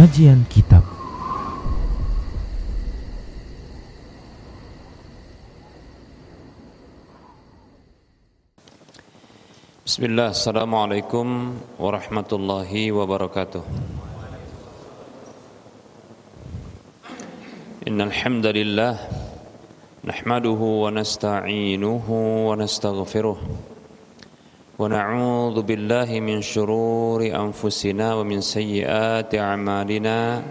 Kajian Kitab. Bismillah, Assalamualaikum warahmatullahi wabarakatuh. Innal hamdalillah nahmaduhu wa nasta'inuhu wa nastaghfiruh wa na'udzu billahi min shururi anfusina wa min sayyiati a'malina.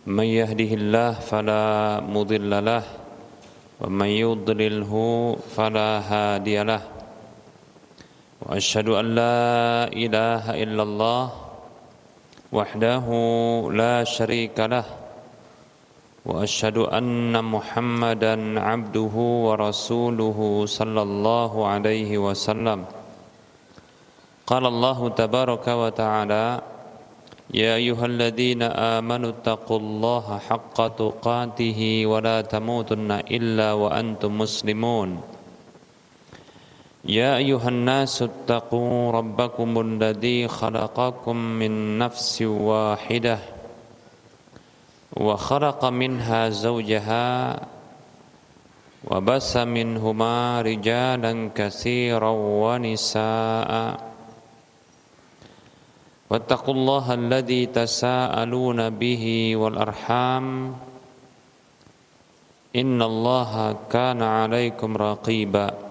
May yahdihillahu fala mudilla lahu wa may yudlilhu fala hadiyalah. Wa asyhadu an la ilaha illallah wahdahu la syarika lah wa asyhadu anna Muhammadan abduhu wa rasuluhu sallallahu alaihi wasallam. Qala Allah tabaraka wa ta'ala, ya ayyuhalladzina amanu taqullaha haqqa tuqatih wa la tamutunna illa wa antum muslimun. يا أيها الناس اتقوا ربكم الذي خلقكم من نفس واحدة وخلق منها زوجها وبث منهما رجالا كثيرا ونساء واتقوا الله الذي تساءلون به والأرحام إن الله كان عليكم رقيبا.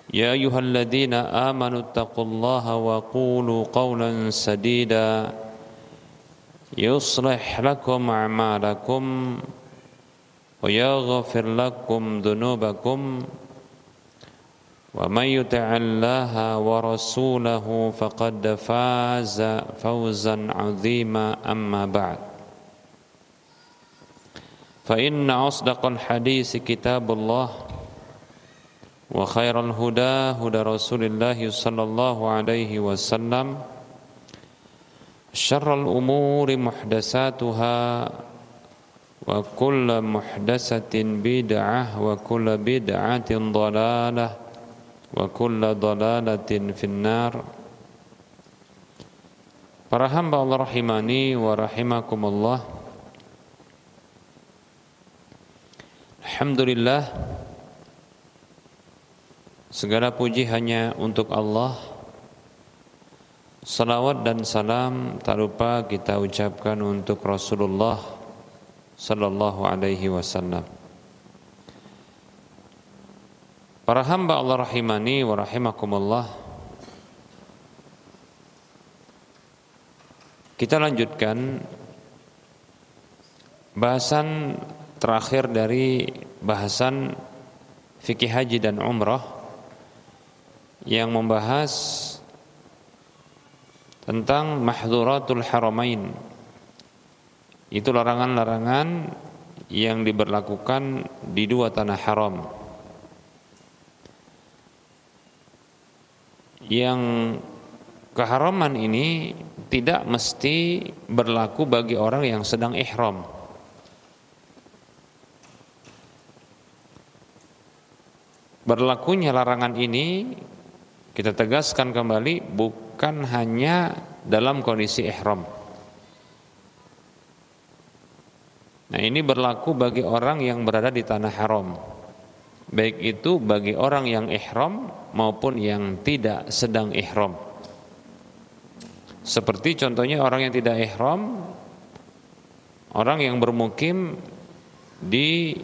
يا أيها الذين آمنوا اتقوا الله وقولوا قولا سديدا يصلح لكم أعمالكم ويغفر لكم ذنوبكم ومن يطع الله ورسوله فقد فاز فوزا عظيما. أما بعد، فإن أصدق الحديث كتاب الله wa khairal huda huda Rasulillah sallallahu alaihi wasallam, syarrul umuri muhdatsatuha wa kullu muhdatsatin bid'ah wa kullu bid'atin dhalalah wa kullu dhalalatin finnar. Para hamba Allah rahimani wa rahimakumullah, alhamdulillah, segala puji hanya untuk Allah. Salawat dan salam tak lupa kita ucapkan untuk Rasulullah sallallahu alaihi wasallam. Para hamba Allah rahimani wa rahimakumullah, kita lanjutkan bahasan terakhir dari bahasan fikih haji dan umrah yang membahas tentang mahdhuratul haramain. Itu larangan-larangan yang diberlakukan di dua tanah haram, yang keharaman ini tidak mesti berlaku bagi orang yang sedang ihram. Berlakunya larangan ini, kita tegaskan kembali, bukan hanya dalam kondisi ihram. Nah, ini berlaku bagi orang yang berada di tanah haram, baik itu bagi orang yang ihram maupun yang tidak sedang ihram. Seperti contohnya orang yang tidak ihram, orang yang bermukim di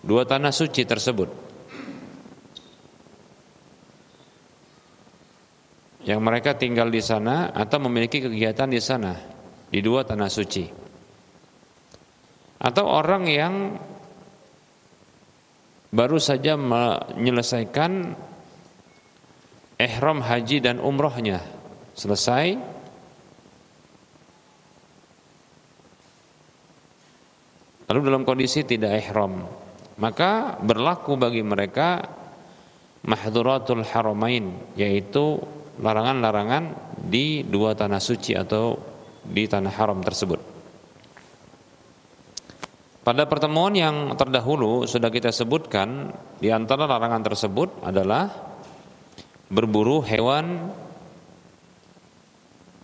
dua tanah suci tersebut, yang mereka tinggal di sana atau memiliki kegiatan di sana, di dua tanah suci. Atau orang yang baru saja menyelesaikan ihram haji dan umrohnya, selesai, lalu dalam kondisi tidak ihram, maka berlaku bagi mereka mahdhuratul haramain, yaitu larangan-larangan di dua tanah suci atau di tanah haram tersebut. Pada pertemuan yang terdahulu sudah kita sebutkan, di antara larangan tersebut adalah berburu hewan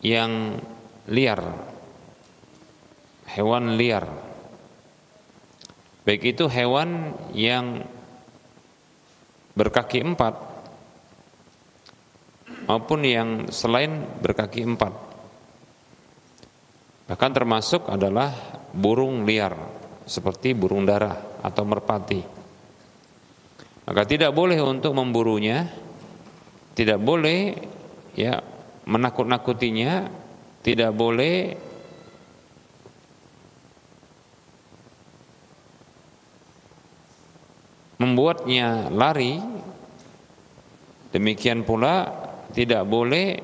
yang liar, hewan liar, baik itu hewan yang berkaki empat maupun yang selain berkaki empat. Bahkan termasuk adalah burung liar seperti burung dara atau merpati. Maka tidak boleh untuk memburunya, tidak boleh ya menakut-nakutinya, tidak boleh membuatnya lari. Demikian pula tidak boleh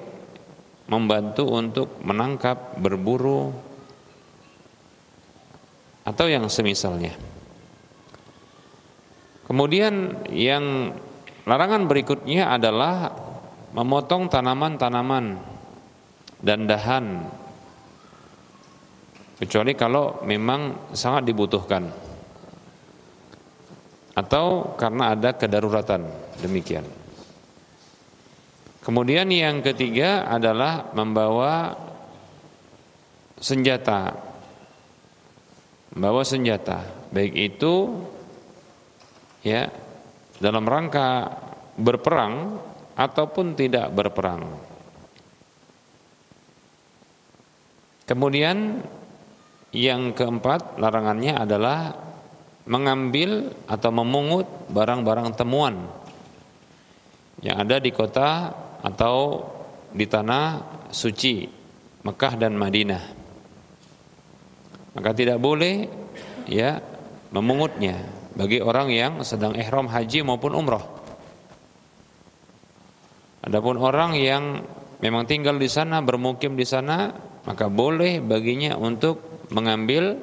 membantu untuk menangkap, berburu atau yang semisalnya. Kemudian yang larangan berikutnya adalah memotong tanaman-tanaman dan dahan, kecuali kalau memang sangat dibutuhkan atau karena ada kedaruratan, demikian. Kemudian yang ketiga adalah membawa senjata. Membawa senjata, baik itu ya dalam rangka berperang ataupun tidak berperang. Kemudian yang keempat larangannya adalah mengambil atau memungut barang-barang temuan yang ada di kota atau di tanah suci Mekah dan Madinah. Maka tidak boleh ya memungutnya bagi orang yang sedang ihram haji maupun umrah. Adapun orang yang memang tinggal di sana, bermukim di sana, maka boleh baginya untuk mengambil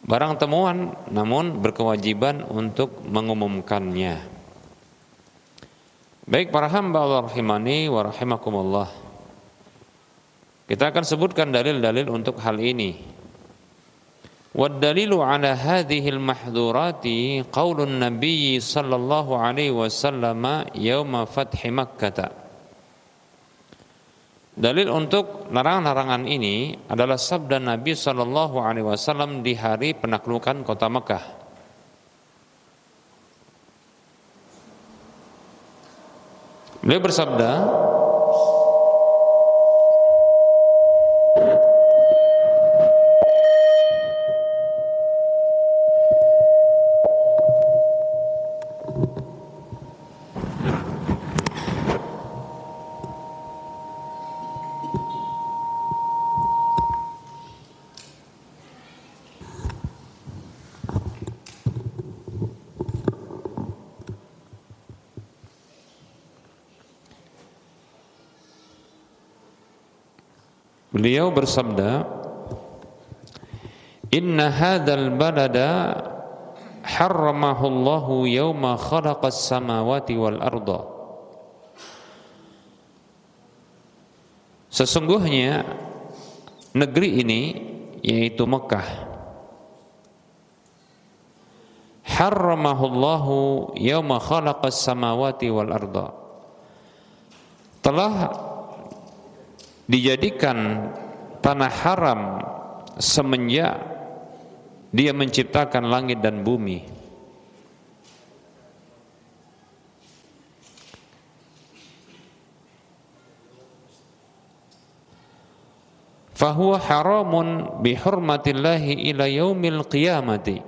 barang temuan, namun berkewajiban untuk mengumumkannya. Baik para hamba Allah rahimani wa rahimakumullah, kita akan sebutkan dalil-dalil untuk hal ini. Wad dalilu ala hadhil mahdhurati qaulun Nabi sallallahu alaihi wasallam yauma fathi Makkah. Dalil untuk larangan-larangan ini adalah sabda Nabi sallallahu alaihi wasallam di hari penaklukan kota Mekah. Beliau bersabda, beliau bersabda, inna hadzal balada harramahu Allahu yauma khalaqas samawati wal arda. Sesungguhnya negeri ini yaitu Mekah, harramahu Allahu yauma khalaqas samawati wal arda, telah dijadikan tanah haram semenjak Dia menciptakan langit dan bumi. Fahuwa haramun bihurmatillahi ila yaumil qiyamati.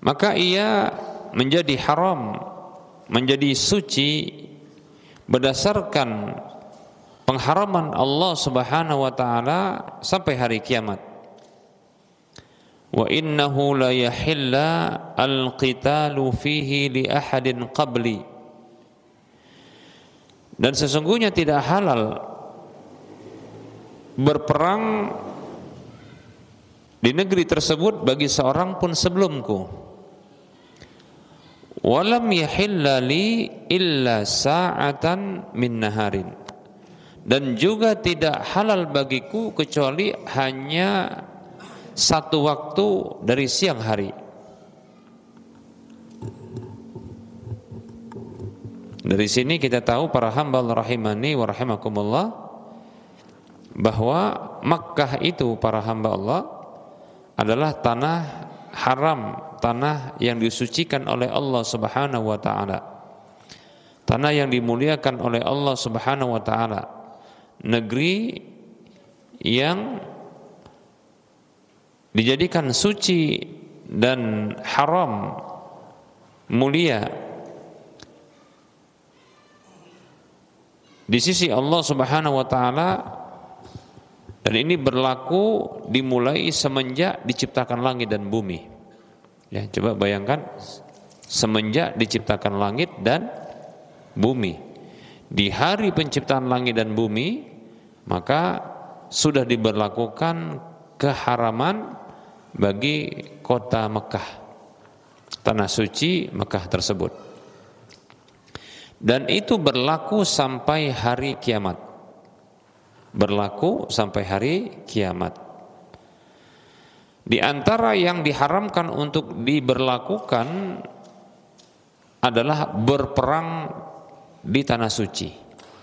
Maka ia menjadi haram, menjadi suci berdasarkan pengharaman Allah Subhanahu wa taala sampai hari kiamat. Wa innahu la yahilla al-qitalu fihi li ahadin qabli. Dan sesungguhnya tidak halal berperang di negeri tersebut bagi seorang pun sebelumku. Walam yahilla li illa sa'atan min naharin. Dan juga tidak halal bagiku kecuali hanya satu waktu dari siang hari. Dari sini kita tahu para hamba rahimani wa rahimakumullah bahwa Makkah itu para hamba Allah adalah tanah haram, tanah yang disucikan oleh Allah Subhanahu wa taala. Tanah yang dimuliakan oleh Allah Subhanahu wa taala. Negeri yang dijadikan suci dan haram, mulia di sisi Allah Subhanahu wa taala, dan ini berlaku dimulai semenjak diciptakan langit dan bumi. Ya, coba bayangkan semenjak diciptakan langit dan bumi. Di hari penciptaan langit dan bumi, maka sudah diberlakukan keharaman bagi kota Mekah, tanah suci Mekah tersebut. Dan itu berlaku sampai hari kiamat. Berlaku sampai hari kiamat. Di antara yang diharamkan untuk diberlakukan adalah berperang di tanah suci.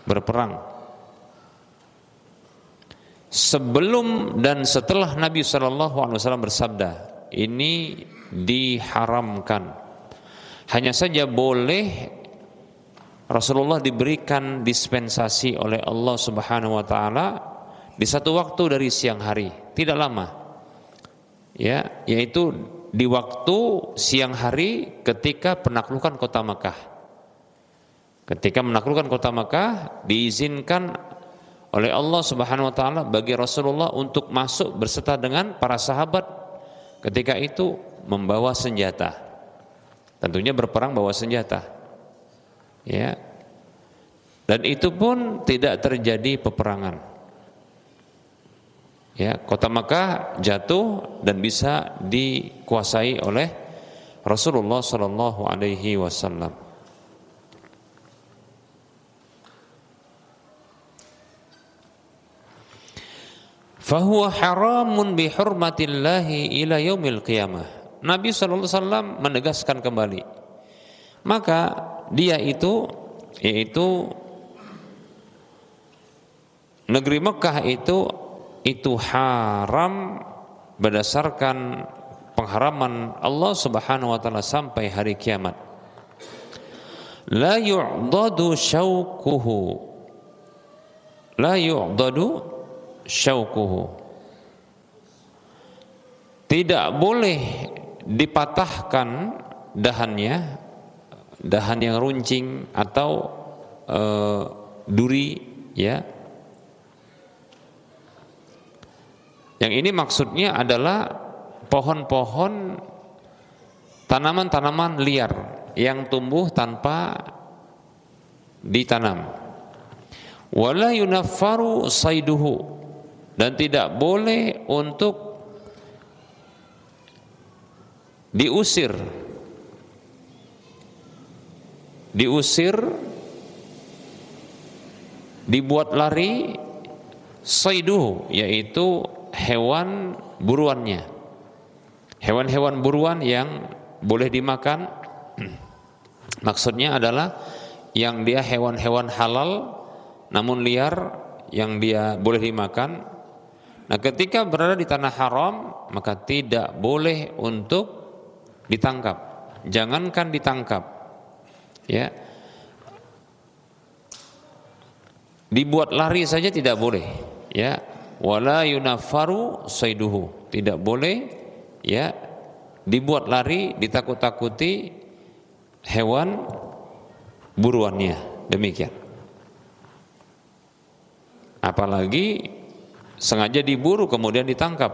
Berperang. Sebelum dan setelah Nabi SAW bersabda, ini diharamkan. Hanya saja boleh Rasulullah diberikan dispensasi oleh Allah Subhanahu wa taala di satu waktu dari siang hari, tidak lama. Ya, yaitu di waktu siang hari ketika penaklukan kota Makkah. Ketika menaklukkan kota Makkah, diizinkan oleh Allah Subhanahu wa taala bagi Rasulullah untuk masuk berserta dengan para sahabat ketika itu membawa senjata. Tentunya berperang bawa senjata. Ya. Dan itu pun tidak terjadi peperangan. Ya, kota Makkah jatuh dan bisa dikuasai oleh Rasulullah sallallahu alaihi wasallam. Fahuwa haramun bihurmatillahi ila yaumil qiyamah. Nabi sallallahu alaihi wasallam menegaskan kembali. Maka dia itu, yaitu negeri Mekah itu haram berdasarkan pengharaman Allah Subhanahu wa taala sampai hari kiamat. La yu'dadu syauquhu. La yu'dadu syauquhu. Tidak boleh dipatahkan dahannya, dahan yang runcing atau duri, ya. Yang ini maksudnya adalah pohon-pohon, tanaman-tanaman liar yang tumbuh tanpa ditanam. Wala yunaffaru saiduhu, dan tidak boleh untuk diusir, dibuat lari, saiduhu, yaitu hewan buruannya, hewan-hewan buruan yang boleh dimakan. Maksudnya adalah yang dia hewan-hewan halal namun liar, yang dia boleh dimakan. Nah, ketika berada di tanah haram, maka tidak boleh untuk ditangkap. Jangankan ditangkap, ya, dibuat lari saja tidak boleh, ya. Wala yunaffaru saiduhu, tidak boleh, ya, dibuat lari, ditakut-takuti hewan buruannya, demikian. Apalagi sengaja diburu kemudian ditangkap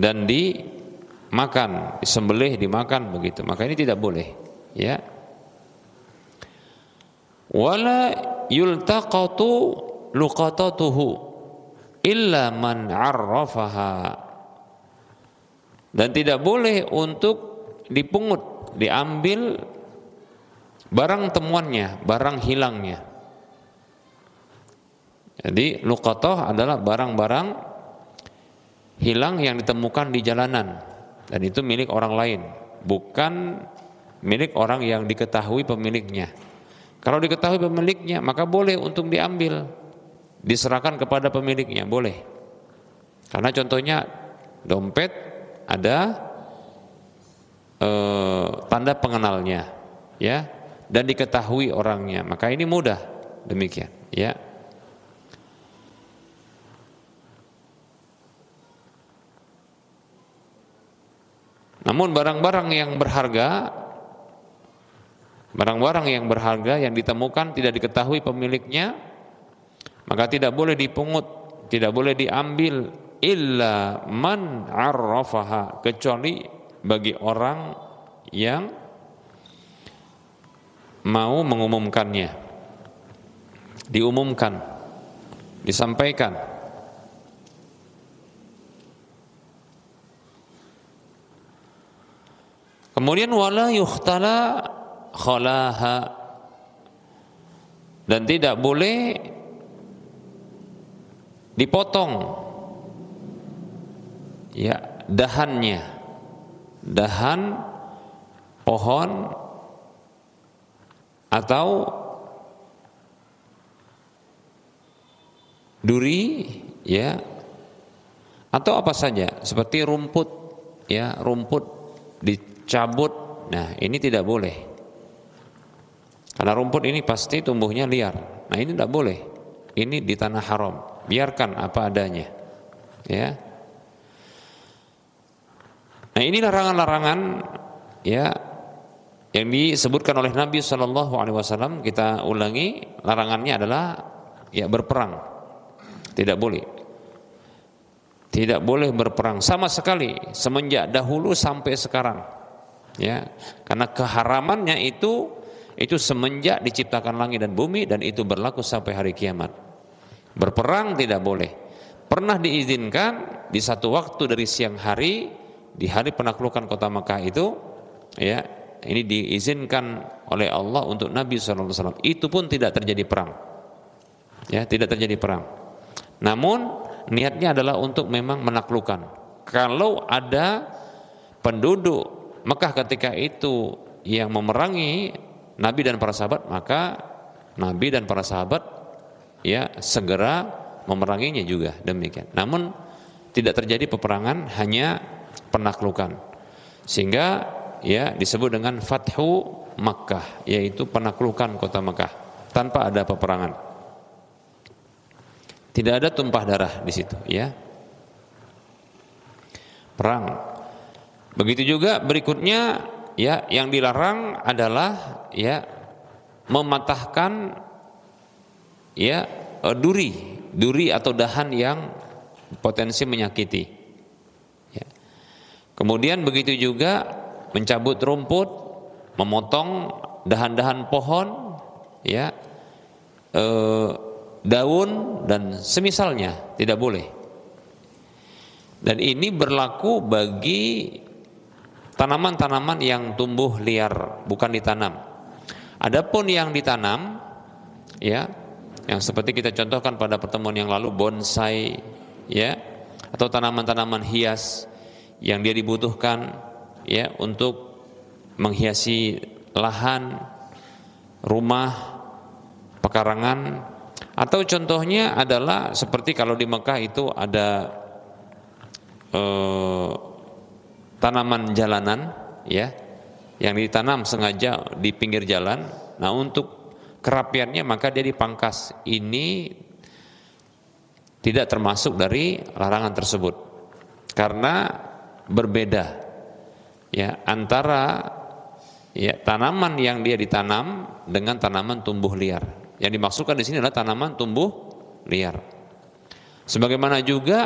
dan dimakan, disembelih, dimakan begitu, maka ini tidak boleh, ya. Wala yultaqatu luqatatuhu illa man 'arrafaha, dan tidak boleh untuk dipungut, diambil barang temuannya, barang hilangnya. Jadi luqatah adalah barang-barang hilang yang ditemukan di jalanan, dan itu milik orang lain, bukan milik orang yang diketahui pemiliknya. Kalau diketahui pemiliknya, maka boleh untuk diambil, diserahkan kepada pemiliknya, boleh. Karena contohnya dompet ada tanda pengenalnya, ya, dan diketahui orangnya, maka ini mudah demikian, ya. Namun barang-barang yang berharga yang ditemukan tidak diketahui pemiliknya, maka tidak boleh dipungut, tidak boleh diambil, illa man arrafaha, kecuali bagi orang yang mau mengumumkannya, diumumkan, disampaikan. Kemudian wala yukhtala khalaha, dan tidak boleh dipotong, ya, dahannya, dahan pohon atau duri, ya, atau apa saja seperti rumput, ya, rumput dicabut. Nah, ini tidak boleh, karena rumput ini pasti tumbuhnya liar. Nah, ini tidak boleh, ini di tanah haram, biarkan apa adanya, ya. Nah, ini larangan-larangan, ya, yang disebutkan oleh Nabi SAW. Kita ulangi, larangannya adalah, ya, berperang, tidak boleh, tidak boleh berperang sama sekali semenjak dahulu sampai sekarang, ya, karena keharamannya itu semenjak diciptakan langit dan bumi, dan itu berlaku sampai hari kiamat. Berperang tidak boleh. Pernah diizinkan di satu waktu dari siang hari, di hari penaklukan kota Makkah itu, ya, ini diizinkan oleh Allah untuk Nabi SAW. Itu pun tidak terjadi perang, ya, tidak terjadi perang. Namun niatnya adalah untuk memang menaklukkan. Kalau ada penduduk Mekah ketika itu yang memerangi Nabi dan para sahabat, maka Nabi dan para sahabat, ya, segera memeranginya juga, demikian. Namun tidak terjadi peperangan, hanya penaklukan, sehingga, ya, disebut dengan Fathu Makkah, yaitu penaklukan kota Makkah tanpa ada peperangan. Tidak ada tumpah darah di situ, ya, perang. Begitu juga berikutnya, ya, yang dilarang adalah, ya, mematahkan, ya, duri atau dahan yang potensi menyakiti, ya. Kemudian begitu juga mencabut rumput, memotong dahan-dahan pohon, ya, daun dan semisalnya, tidak boleh. Dan ini berlaku bagi tanaman-tanaman yang tumbuh liar, bukan ditanam. Adapun yang ditanam, ya, yang seperti kita contohkan pada pertemuan yang lalu, bonsai, ya, atau tanaman-tanaman hias yang dia dibutuhkan, ya, untuk menghiasi lahan, rumah, pekarangan. Atau contohnya adalah seperti kalau di Mekah itu ada tanaman jalanan, ya, yang ditanam sengaja di pinggir jalan. Nah, untuk kerapiannya maka dia dipangkas. Ini tidak termasuk dari larangan tersebut, karena berbeda, ya, antara, ya, tanaman yang dia ditanam dengan tanaman tumbuh liar. Yang dimaksudkan di sini adalah tanaman tumbuh liar. Sebagaimana juga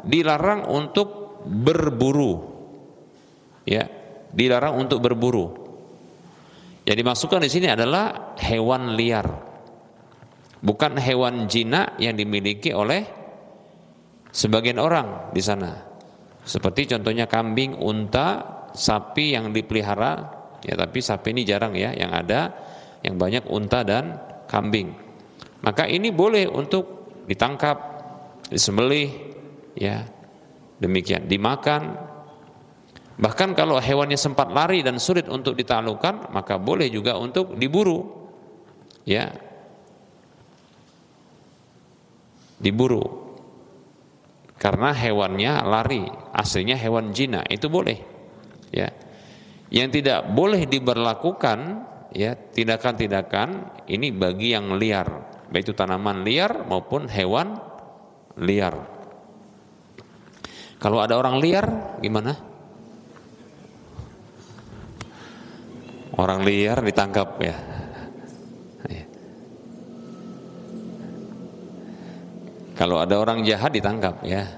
dilarang untuk berburu, ya, dilarang untuk berburu. Yang dimaksudkan di sini adalah hewan liar, bukan hewan jinak yang dimiliki oleh sebagian orang di sana. Seperti contohnya kambing, unta, sapi yang dipelihara, ya, tapi sapi ini jarang, ya, yang ada yang banyak unta dan kambing. Maka ini boleh untuk ditangkap, disembelih, ya, demikian, dimakan. Bahkan kalau hewannya sempat lari dan sulit untuk ditaklukkan, maka boleh juga untuk diburu. Ya. Diburu. Karena hewannya lari, aslinya hewan jina, itu boleh. Ya. Yang tidak boleh diberlakukan, ya, tindakan-tindakan ini bagi yang liar, baik itu tanaman liar maupun hewan liar. Kalau ada orang liar gimana? Orang liar ditangkap ya. Kalau ada orang jahat ditangkap ya.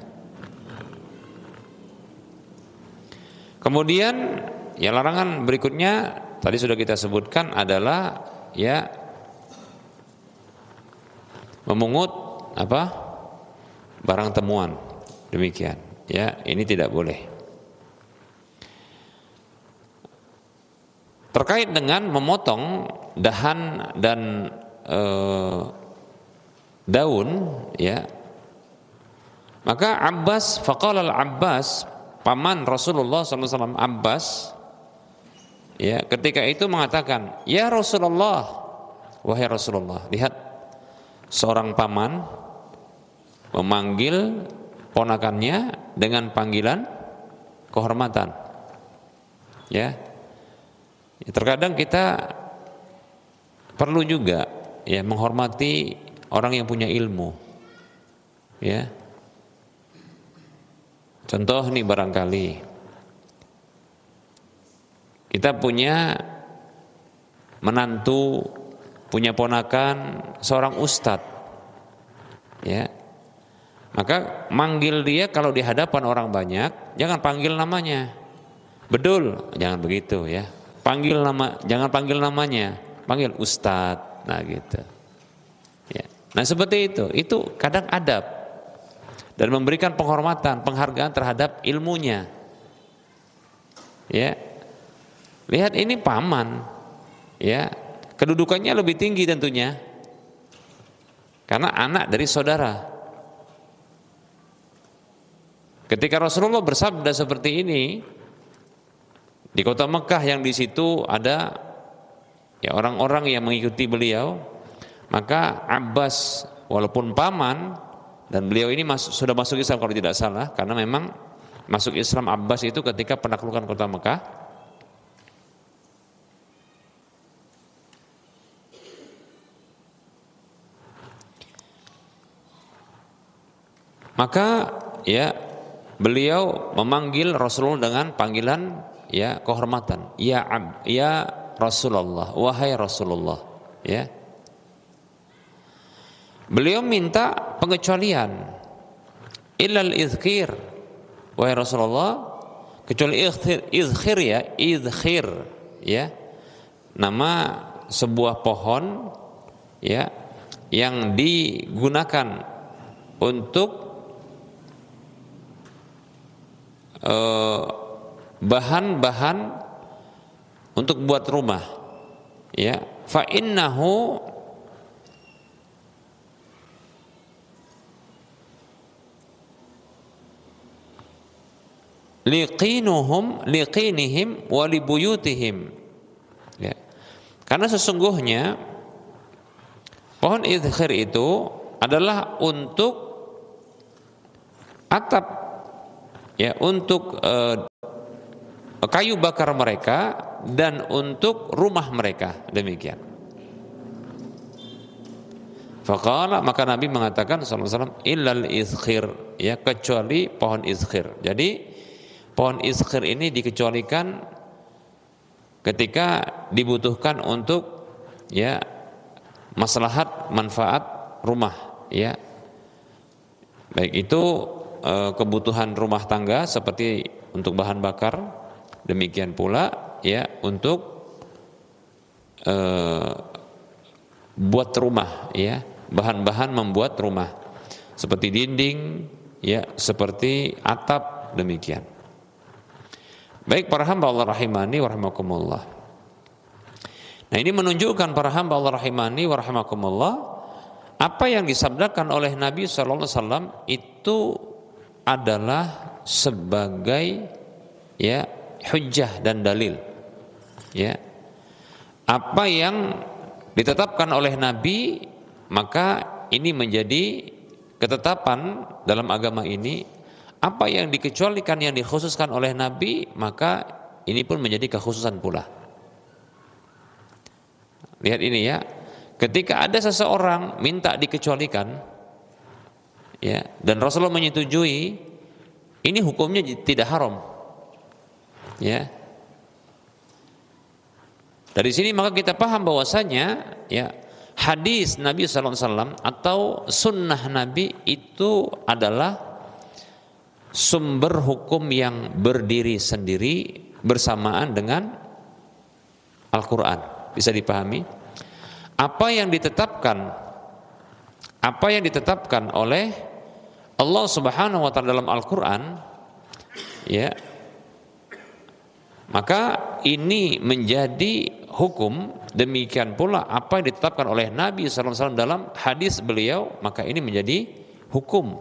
Kemudian ya larangan berikutnya tadi sudah kita sebutkan adalah ya memungut apa? Barang temuan. Demikian. Ya, ini tidak boleh. Terkait dengan memotong dahan dan daun, ya, maka Abbas, faqala al-Abbas, paman Rasulullah SAW, Abbas, ya, ketika itu mengatakan, ya Rasulullah, wahai Rasulullah, lihat seorang paman memanggil ponakannya dengan panggilan kehormatan, ya. Terkadang kita perlu juga ya menghormati orang yang punya ilmu. Ya. Contoh nih barangkali kita punya menantu, punya ponakan seorang ustadz. Ya. Maka manggil dia kalau di hadapan orang banyak, jangan panggil namanya. Bedul, jangan begitu ya. Panggil nama, jangan panggil namanya, panggil ustadz, nah gitu. Ya. Nah seperti itu kadang adab dan memberikan penghormatan, penghargaan terhadap ilmunya. Ya, lihat ini paman, ya, kedudukannya lebih tinggi tentunya, karena anak dari saudara. Ketika Rasulullah bersabda seperti ini, di kota Mekah yang di situ ada ya orang-orang yang mengikuti beliau, maka Abbas walaupun paman dan beliau ini sudah masuk Islam kalau tidak salah, karena memang masuk Islam Abbas itu ketika penaklukan kota Mekah. Maka ya beliau memanggil Rasulullah dengan panggilan ya kehormatan, ya Rasulullah, wahai Rasulullah, ya. Beliau minta pengecualian, illal izkhir, wahai Rasulullah, kecuali izkhir ya, izkhir ya, nama sebuah pohon ya yang digunakan untuk bahan-bahan untuk buat rumah, ya. Fa innahu liqinihim wa libuyutihim, ya. Karena sesungguhnya pohon idkhir itu adalah untuk atap, ya, untuk kayu bakar mereka dan untuk rumah mereka, demikian. Faqala, maka Nabi mengatakan sallallahu alaihi wasallam, illal izkhir, ya, kecuali pohon izkhir. Jadi pohon izkhir ini dikecualikan ketika dibutuhkan untuk ya maslahat manfaat rumah, ya. Baik itu kebutuhan rumah tangga seperti untuk bahan bakar, demikian pula ya untuk buat rumah, ya, bahan-bahan membuat rumah seperti dinding, ya, seperti atap, demikian. Baik para hamba Allah rahimani wa rahimakumullah. Nah ini menunjukkan para hamba Allah rahimani wa rahimakumullah, apa yang disabdakan oleh Nabi sallallahu alaihi wasallam itu adalah sebagai ya hujjah dan dalil. Ya. Apa yang ditetapkan oleh Nabi, maka ini menjadi ketetapan dalam agama ini. Apa yang dikecualikan, yang dikhususkan oleh Nabi, maka ini pun menjadi kekhususan pula. Lihat ini ya, ketika ada seseorang minta dikecualikan, ya, dan Rasulullah menyetujui, ini hukumnya tidak haram. Ya. Dari sini maka kita paham bahwasanya ya, hadis Nabi SAW atau sunnah Nabi itu adalah sumber hukum yang berdiri sendiri bersamaan dengan Al-Quran. Bisa dipahami? Apa yang ditetapkan oleh Allah Subhanahu wa taala dalam Al-Quran, ya, maka ini menjadi hukum. Demikian pula apa yang ditetapkan oleh Nabi SAW dalam hadis beliau, maka ini menjadi hukum.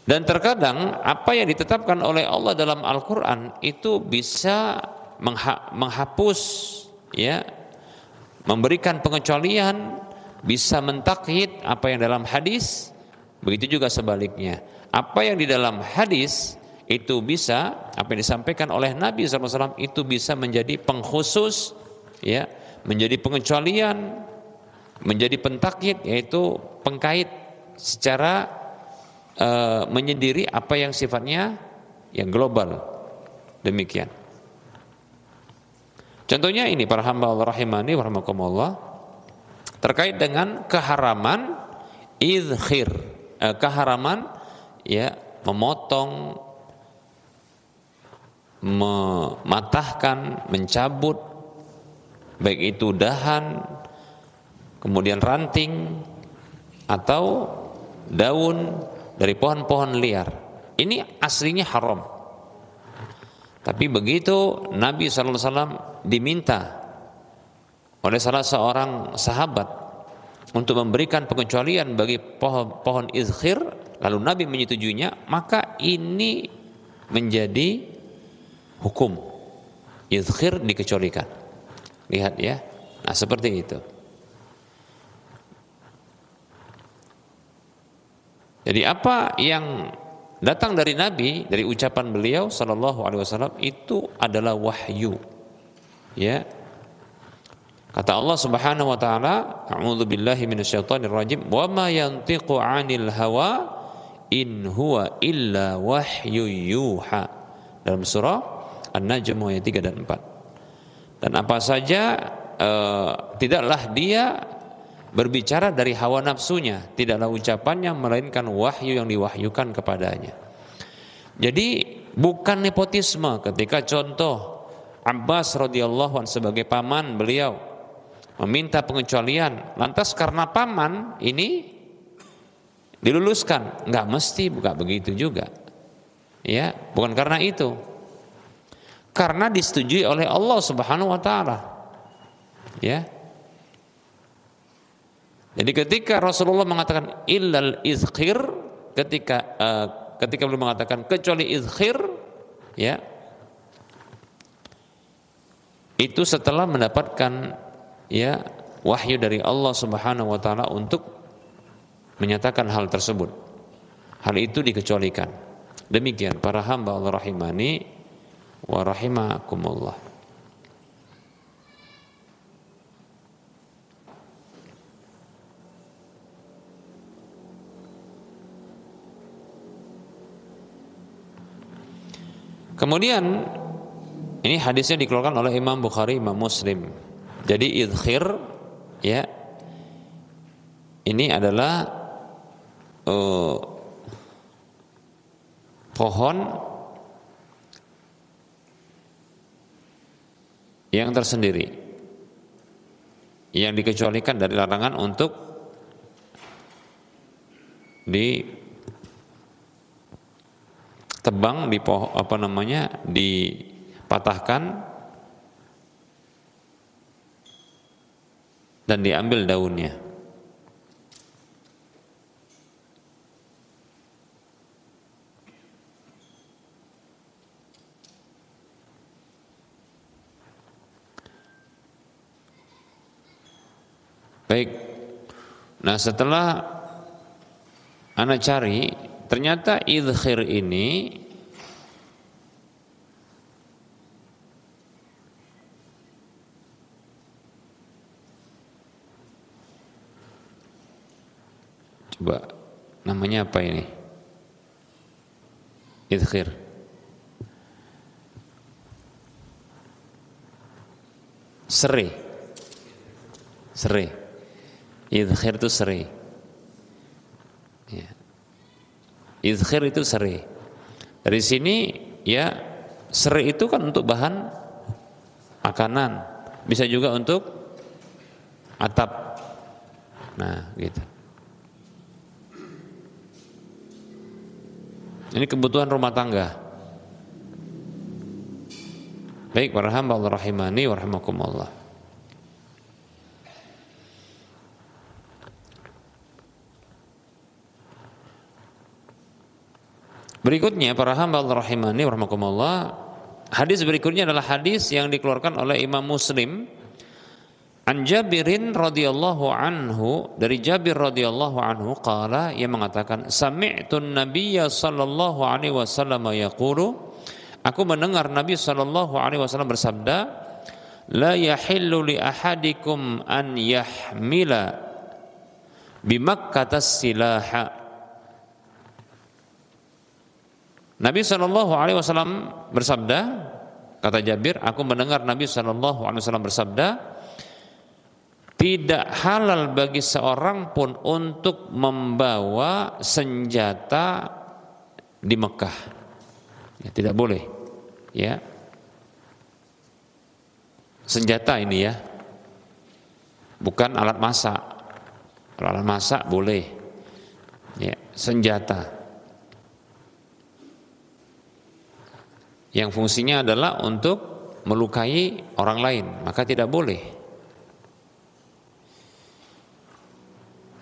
Dan terkadang apa yang ditetapkan oleh Allah dalam Al-Quran itu bisa menghapus, ya, memberikan pengecualian, bisa mentakyid apa yang dalam hadis. Begitu juga sebaliknya, apa yang di dalam hadis itu bisa, apa yang disampaikan oleh Nabi SAW itu bisa menjadi pengkhusus, ya, menjadi pengecualian, menjadi pentakyid, yaitu pengkait secara menyendiri apa yang sifatnya yang global. Demikian. Contohnya ini, para hamba Allah rahimani wa rahimakumullah, terkait dengan keharaman izkhir, keharaman, ya, memotong, mematahkan, mencabut, baik itu dahan, kemudian ranting atau daun dari pohon-pohon liar. Ini aslinya haram. Tapi begitu Nabi SAW diminta oleh salah seorang sahabat untuk memberikan pengecualian bagi pohon izkhir, lalu Nabi menyetujuinya, maka ini menjadi hukum. Izkhir dikecualikan. Lihat ya. Nah, seperti itu. Jadi apa yang datang dari Nabi, dari ucapan beliau sallallahu alaihi wasallam, itu adalah wahyu. Ya. Kata Allah Subhanahu wa taala, a'udzu billahi minasyaitonir rajim, wa ma yantiqu 'anil hawa in huwa illa wahyu yuha. Dalam surah An-Najm ayat 3 dan 4. Dan apa saja tidaklah dia berbicara dari hawa nafsunya, tidaklah ucapannya melainkan wahyu yang diwahyukan kepadanya. Jadi bukan nepotisme ketika contoh Abbas radhiyallahu anhu sebagai paman beliau meminta pengecualian, lantas karena paman ini diluluskan. Enggak mesti, bukan begitu juga. Ya, bukan karena itu. Karena disetujui oleh Allah Subhanahu wa taala. Ya. Jadi ketika Rasulullah mengatakan illal izkhir, ketika beliau mengatakan kecuali izkhir, ya, itu setelah mendapatkan, ya, wahyu dari Allah Subhanahu wa taala untuk menyatakan hal tersebut. Hal itu dikecualikan. Demikian para hamba Allah rahimani wa rahimakumullah. Kemudian ini hadisnya dikeluarkan oleh Imam Bukhari, Imam Muslim. Jadi izkhir, ya, ini adalah pohon yang tersendiri, yang dikecualikan dari larangan untuk ditebang, dipatahkan dan diambil daunnya. Baik. Nah, setelah ana cari, ternyata idkhir ini coba namanya apa ini? Idkhir. Serai. Idkhir itu serai. Ya. Idkhir itu serai. Dari sini ya, serai itu kan untuk bahan makanan, bisa juga untuk atap. Nah, gitu. Ini kebutuhan rumah tangga. Baik para hamba Allah rahimani wa rahimakumullah. Berikutnya para hamba Allah rahimani wa rahimakumullah, hadis berikutnya adalah hadis yang dikeluarkan oleh Imam Muslim. An Jabirin radhiyallahu anhu, dari Jabir radhiyallahu anhu qala, ia mengatakan sami'tun nabiyya sallallahu alaihi wasallam yaqulu, aku mendengar Nabi sallallahu alaihi wasallam bersabda, la yahillu li ahadikum an yahmila bi Makkah silaha. Nabi sallallahu alaihi wasallam bersabda, kata Jabir, aku mendengar Nabi sallallahu alaihi wasallam bersabda, tidak halal bagi seorang pun untuk membawa senjata di Mekah. Ya, tidak boleh. Ya. Senjata ini ya. Bukan alat masak. Kalau alat masak boleh. Ya, senjata. Yang fungsinya adalah untuk melukai orang lain, maka tidak boleh.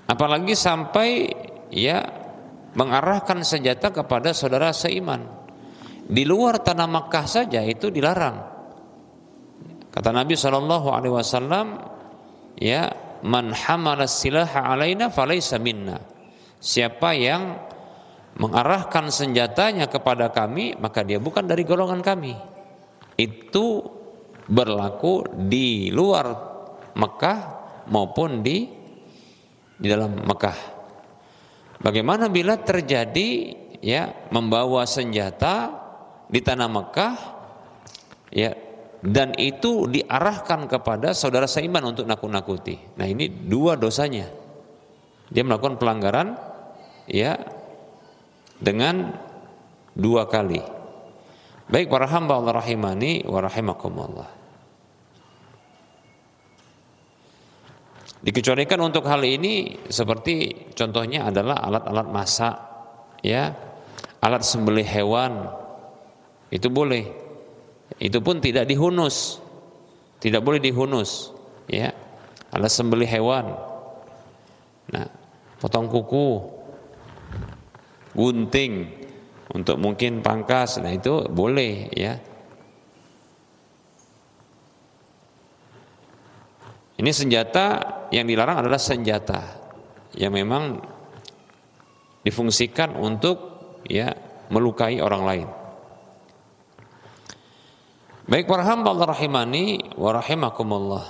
Apalagi sampai ya mengarahkan senjata kepada saudara seiman. Di luar tanah Makkah saja itu dilarang. Kata Nabi SAW, ya, man hamala silaha alaina falaysa minna. Siapa yang mengarahkan senjatanya kepada kami, maka dia bukan dari golongan kami. Itu berlaku di luar Mekah maupun di dalam Mekah. Bagaimana bila terjadi ya membawa senjata di tanah Mekah ya, dan itu diarahkan kepada saudara seiman untuk nakut-nakuti. Nah, ini dua dosanya. Dia melakukan pelanggaran ya dengan dua kali. Baik para hamba Allah rahimani wa rahimakumullah. Dikecualikan untuk hal ini seperti contohnya adalah alat-alat masak, ya, alat sembelih hewan, itu boleh. Itu pun tidak dihunus, tidak boleh dihunus, ya, alat sembelih hewan. Nah, potong kuku, gunting untuk mungkin pangkas, nah itu boleh, ya. Ini senjata yang dilarang adalah senjata yang memang difungsikan untuk ya melukai orang lain. Baik para hamba Allah rahimani wa rahimakumullah.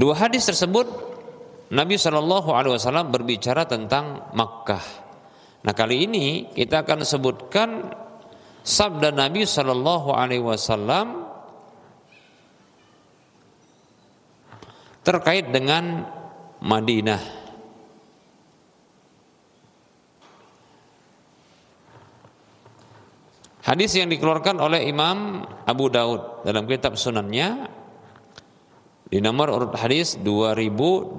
Dua hadis tersebut Nabi SAW berbicara tentang Makkah. Nah, kali ini kita akan sebutkan sabda Nabi SAW terkait dengan Madinah. Hadis yang dikeluarkan oleh Imam Abu Daud dalam kitab Sunannya di nomor urut hadis 2018.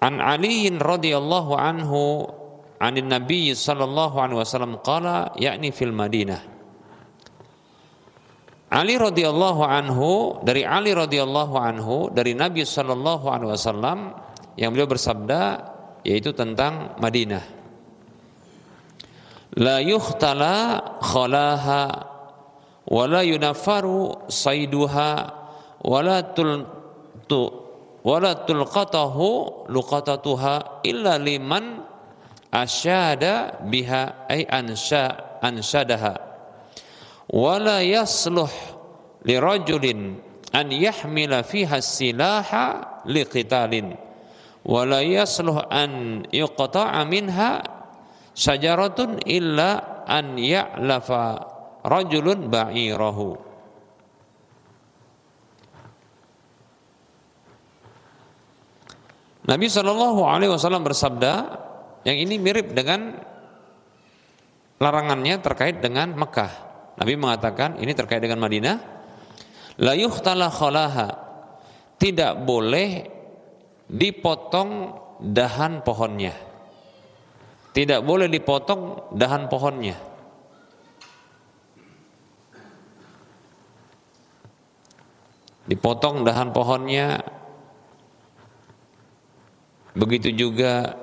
An Ali radhiyallahu anhu anin Nabi sallallahu alaihi wasallam qala yakni fil Madinah. Ali radhiyallahu anhu, dari Ali radhiyallahu anhu dari Nabi sallallahu alaihi wasallam yang beliau bersabda, yaitu tentang Madinah. la yukhtala khalaha wa la yunaffaru sayduha wa la tulqatahu luqatatuha illa liman asyada biha ay ansyadaha wa la yasluh lirajulin an yahmila fiha silaha liqitalin wa la yasluh an yuqta'a minha syajaratun illa an ya'lafa rajulun ba'irahu. Nabi SAW bersabda, yang ini mirip dengan larangannya terkait dengan Mekah. Nabi mengatakan, ini terkait dengan Madinah, la yuhtala khalaha, tidak boleh dipotong dahan pohonnya. Tidak boleh dipotong dahan pohonnya. Dipotong dahan pohonnya, begitu juga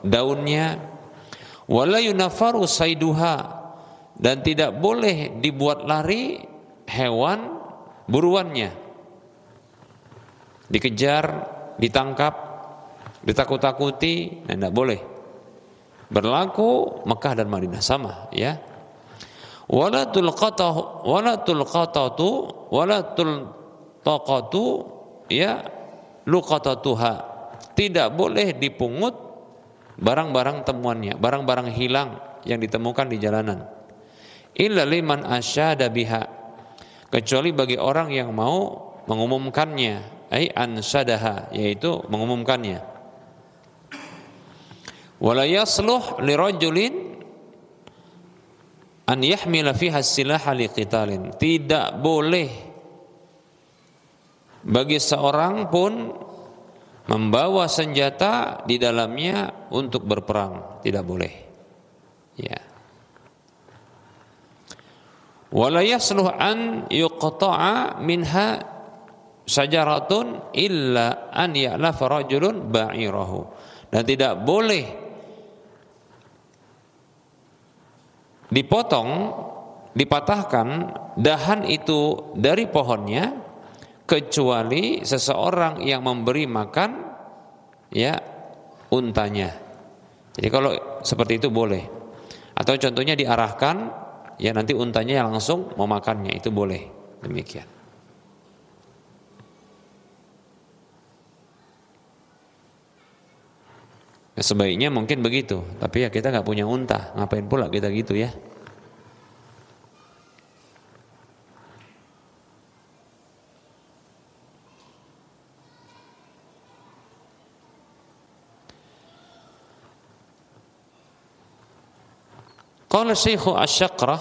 daunnya. Wala yunafaru saiduha, dan tidak boleh dibuat lari hewan buruannya. Dikejar, ditangkap, ditakut-takuti, tidak boleh. Berlaku Mekah dan Madinah sama, ya. Wala tulqatatu ya luqatatuha, tidak boleh dipungut barang-barang temuannya, barang-barang hilang yang ditemukan di jalanan. Illa liman asyada biha, kecuali bagi orang yang mau mengumumkannya, ai ansadaha, yaitu mengumumkannya. Wala yasluh lirajulin an yahmila fiha silaha liqitalin, tidak boleh bagi seorang pun membawa senjata di dalamnya untuk berperang, tidak boleh, ya. Wala yasluh an yuqta'a minha syajaratun illa an ya'lafa rajulun ba'irahu, dan tidak boleh dipotong, dipatahkan dahan itu dari pohonnya kecuali seseorang yang memberi makan, ya, untanya. Jadi kalau seperti itu boleh. Atau contohnya diarahkan, ya, nanti untanya yang langsung memakannya, itu boleh. Demikian. Ya, sebaiknya mungkin begitu, tapi ya kita nggak punya unta, ngapain pula kita gitu, ya. Qala Syekh Asy-Syakrah,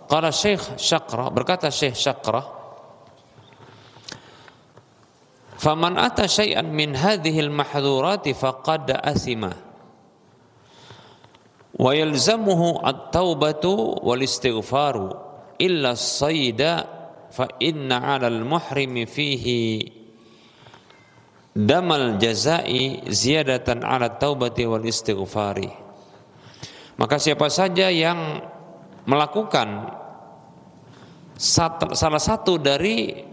qala Syekh Syakrah, berkata Syekh Syakrah, faman ata syai'an min hadhihi al-mahdhurati faqad athima wa yalzamuhu at-taubatu wal istighfaru illa as-sayda fa inna 'ala al-muhrimi fihi damal jazai ziyadatan 'ala at-taubati wal istighfari. Maka siapa saja yang melakukan salah satu dari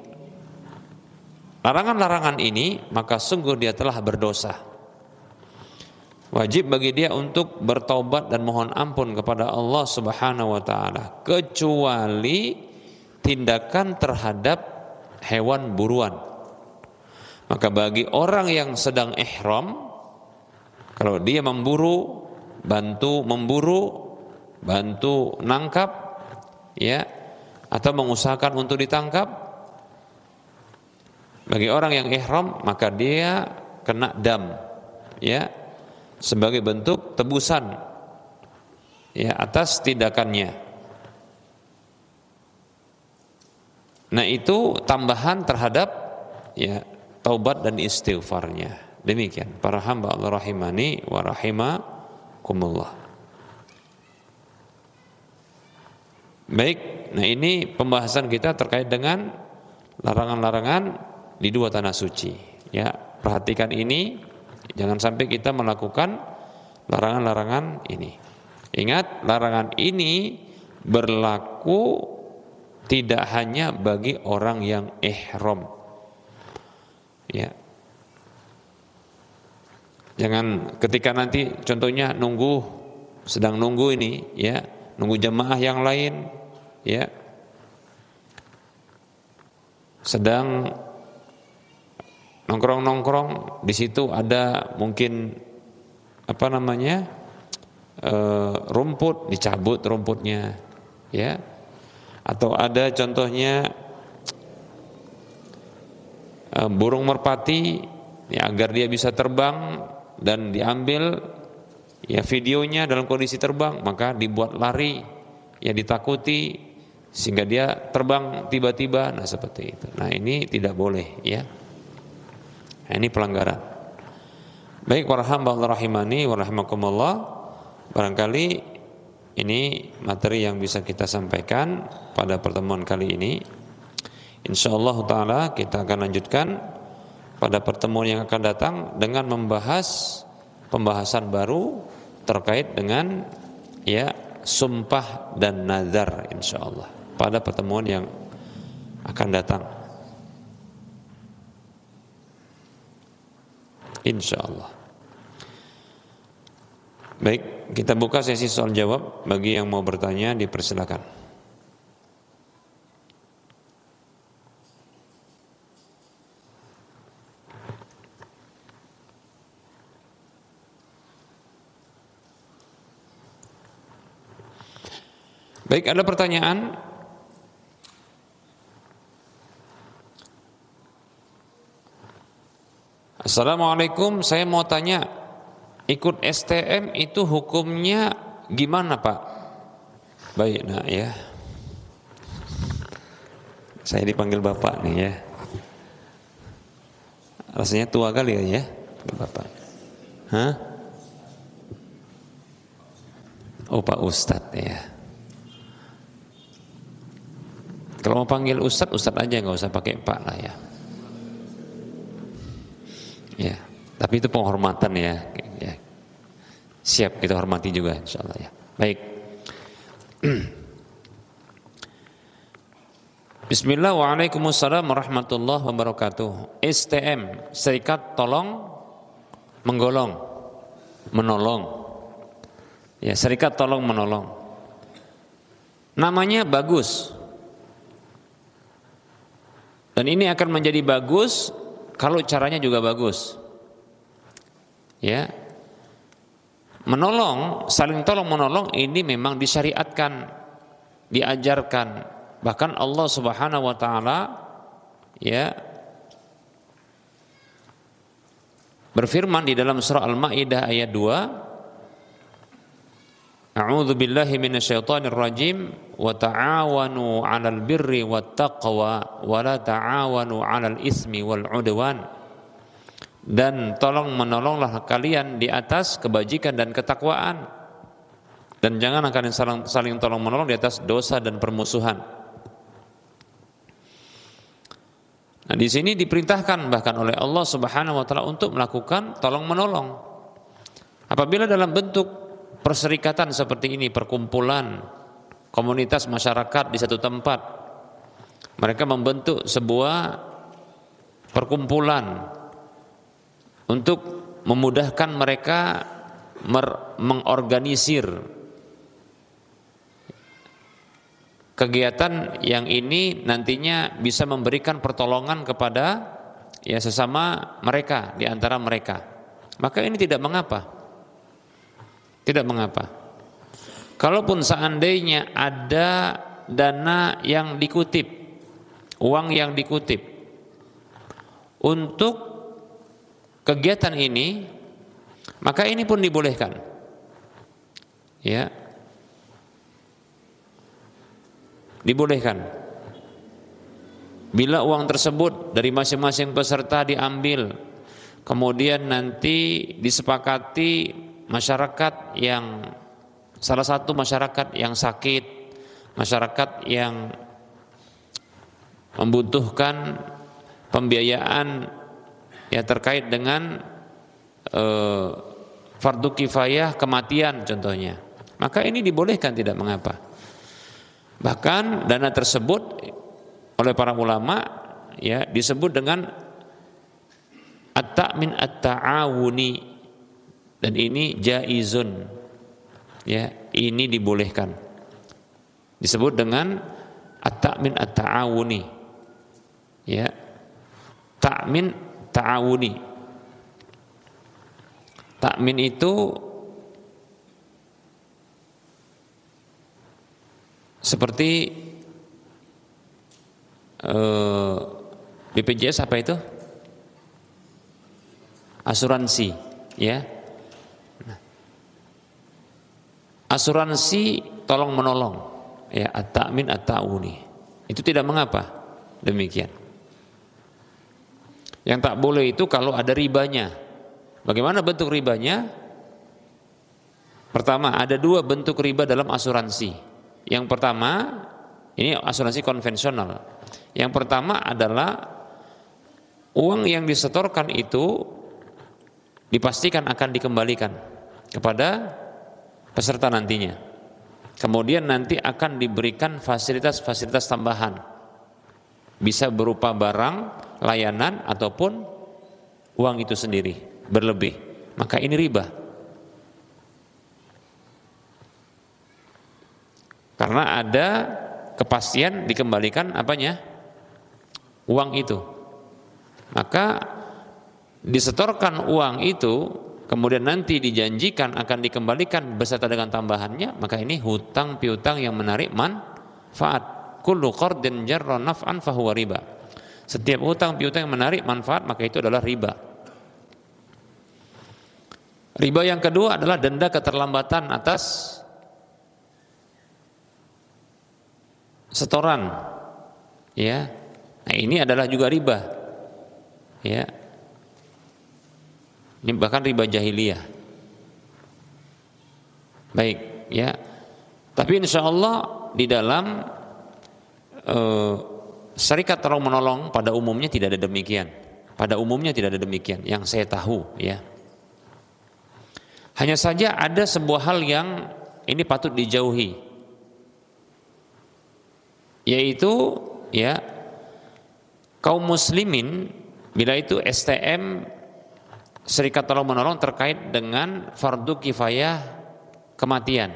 larangan-larangan ini, maka sungguh dia telah berdosa. Wajib bagi dia untuk bertaubat dan mohon ampun kepada Allah Subhanahu wa taala, kecuali tindakan terhadap hewan buruan. Maka bagi orang yang sedang ihram, kalau dia memburu, bantu memburu, bantu nangkap, ya, atau mengusahakan untuk ditangkap, bagi orang yang ihram maka dia kena dam, ya, sebagai bentuk tebusan, ya, atas tindakannya. Nah, itu tambahan terhadap, ya, taubat dan istighfarnya. Demikian para hamba Allah rahimani wa rahimakumullah. Baik, nah ini pembahasan kita terkait dengan larangan-larangan di dua tanah suci, ya. Perhatikan ini, jangan sampai kita melakukan larangan-larangan ini. Ingat, larangan ini berlaku tidak hanya bagi orang yang ihram. Ya. Jangan ketika nanti contohnya sedang nunggu ini, ya, nunggu jemaah yang lain, ya, sedang nongkrong-nongkrong, di situ ada mungkin rumput, dicabut rumputnya, ya, atau ada contohnya burung merpati, ya, agar dia bisa terbang dan diambil ya videonya dalam kondisi terbang, maka dibuat lari, ya, ditakuti sehingga dia terbang tiba-tiba. Nah, seperti itu. Nah, ini tidak boleh, ya. Nah, ini pelanggaran. Baik para hamba Allah rahimani wa rahimakumullah, barangkali ini materi yang bisa kita sampaikan pada pertemuan kali ini. Insyaallah taala kita akan lanjutkan pada pertemuan yang akan datang dengan membahas pembahasan baru terkait dengan, ya, sumpah dan nazar, insyaallah pada pertemuan yang akan datang, insyaallah. Baik, kita buka sesi soal jawab. Bagi yang mau bertanya dipersilakan. Baik, ada pertanyaan? Assalamualaikum, saya mau tanya, ikut STM itu hukumnya gimana, Pak? Baik, nah, ya, saya dipanggil Bapak nih, ya. Rasanya tua kali ya, Bapak. Hah? Oh, Pak Ustadz, ya. Kalau mau panggil Ustadz, Ustadz aja, nggak usah pakai Pak lah, ya. Ya, tapi itu penghormatan, ya. Ya. Siap kita hormati juga, insyaallah, ya. Baik. Bismillah, waalaikumsalam warahmatullahi wabarakatuh. STM, serikat tolong menggolong, menolong. Ya, serikat tolong menolong. Namanya bagus. Dan ini akan menjadi bagus kalau caranya juga bagus. Ya. Menolong, saling tolong menolong ini memang disyariatkan, diajarkan. Bahkan Allah Subhanahu wa taala, ya, berfirman di dalam surah Al-Maidah ayat 2, A'udzu billahi minasyaitonir rajim wa ta'awanu 'alal birri wat taqwa wa la ta'awanu 'alal ismi wal 'udwan. Dan tolong menolonglah kalian di atas kebajikan dan ketakwaan, dan jangan kalian saling tolong menolong di atas dosa dan permusuhan. Nah, di sini diperintahkan bahkan oleh Allah Subhanahu wa taala untuk melakukan tolong menolong. Apabila dalam bentuk perserikatan seperti ini, perkumpulan komunitas masyarakat di satu tempat, mereka membentuk sebuah perkumpulan untuk memudahkan mereka mengorganisir kegiatan yang ini nantinya bisa memberikan pertolongan kepada, ya, sesama mereka, di antara mereka, maka ini tidak mengapa. Tidak mengapa. Kalaupun seandainya ada dana yang dikutip, uang yang dikutip untuk kegiatan ini, maka ini pun dibolehkan. Ya. Dibolehkan. Bila uang tersebut dari masing-masing peserta diambil, kemudian nanti disepakati masyarakat yang, salah satu masyarakat yang sakit, masyarakat yang membutuhkan pembiayaan, ya, terkait dengan fardu kifayah kematian contohnya, maka ini dibolehkan, tidak mengapa. Bahkan dana tersebut oleh para ulama ya disebut dengan at-ta'min at-ta'awuni, dan ini jaizun, ya ini dibolehkan, disebut dengan at-ta'min at-ta'awuni, ya ta'min ta'awuni. Ta'min itu seperti BPJS apa itu? Asuransi, ya. Asuransi tolong menolong, ya at-ta'min at-ta'awuni. Itu tidak mengapa demikian. Yang tak boleh itu kalau ada ribanya. Bagaimana bentuk ribanya? Pertama, ada dua bentuk riba dalam asuransi. Yang pertama, ini asuransi konvensional. Yang pertama adalah uang yang disetorkan itu dipastikan akan dikembalikan kepada peserta nantinya. Kemudian nanti akan diberikan fasilitas-fasilitas tambahan. Bisa berupa barang, layanan, ataupun uang itu sendiri berlebih. Maka ini riba. Karena ada kepastian dikembalikan apanya? Uang itu. Maka disetorkan uang itu, kemudian nanti dijanjikan akan dikembalikan beserta dengan tambahannya, maka ini hutang piutang yang menarik manfaat. Kullu qardin jarra naf'an fahuwa riba. Setiap hutang piutang yang menarik manfaat, maka itu adalah riba. Riba yang kedua adalah denda keterlambatan atas setoran, ya. Nah, ini adalah juga riba, ya. Ini bahkan riba jahiliyah. Baik, ya. Tapi insya Allah di dalam syarikat tolong menolong pada umumnya tidak ada demikian. Pada umumnya tidak ada demikian, yang saya tahu, ya. Hanya saja ada sebuah hal yang ini patut dijauhi, yaitu ya kaum muslimin bila itu STM serikat tolong menolong terkait dengan fardu kifayah kematian.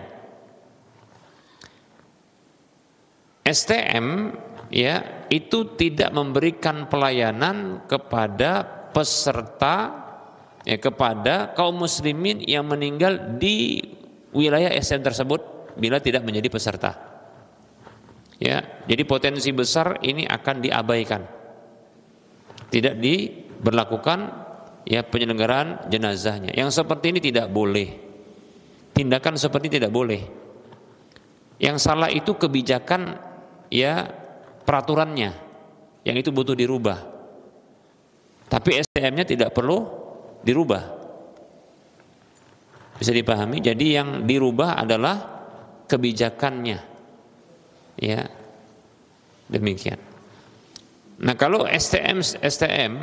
STM ya itu tidak memberikan pelayanan kepada peserta ya, kepada kaum muslimin yang meninggal di wilayah STM tersebut bila tidak menjadi peserta. Ya, jadi potensi besar ini akan diabaikan. Tidak diberlakukan ya penyelenggaraan jenazahnya. Yang seperti ini tidak boleh. Tindakan seperti ini tidak boleh. Yang salah itu kebijakan ya peraturannya. Yang itu butuh dirubah. Tapi SDM-nya tidak perlu dirubah. Bisa dipahami? Jadi yang dirubah adalah kebijakannya. Ya, demikian. Nah kalau STM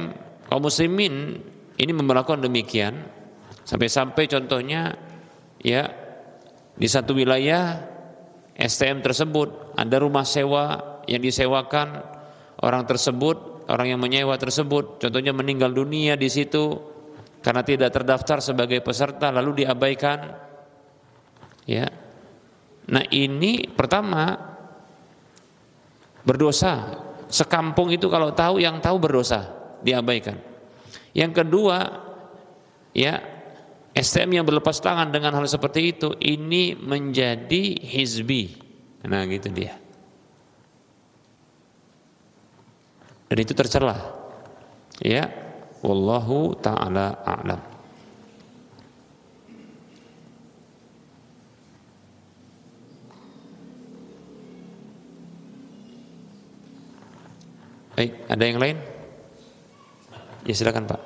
kaum muslimin ini memperlakukan demikian, sampai-sampai contohnya ya di satu wilayah STM tersebut ada rumah sewa yang disewakan, orang tersebut, orang yang menyewa tersebut, contohnya meninggal dunia di situ karena tidak terdaftar sebagai peserta lalu diabaikan. Ya, nah ini pertama berdosa. Sekampung itu kalau tahu, yang tahu berdosa, diabaikan. Yang kedua, ya STM yang berlepas tangan dengan hal seperti itu, ini menjadi hizbi. Nah gitu dia. Dan itu tercela. Ya, wallahu ta'ala a'lam. Baik, ada yang lain? Ya silakan Pak.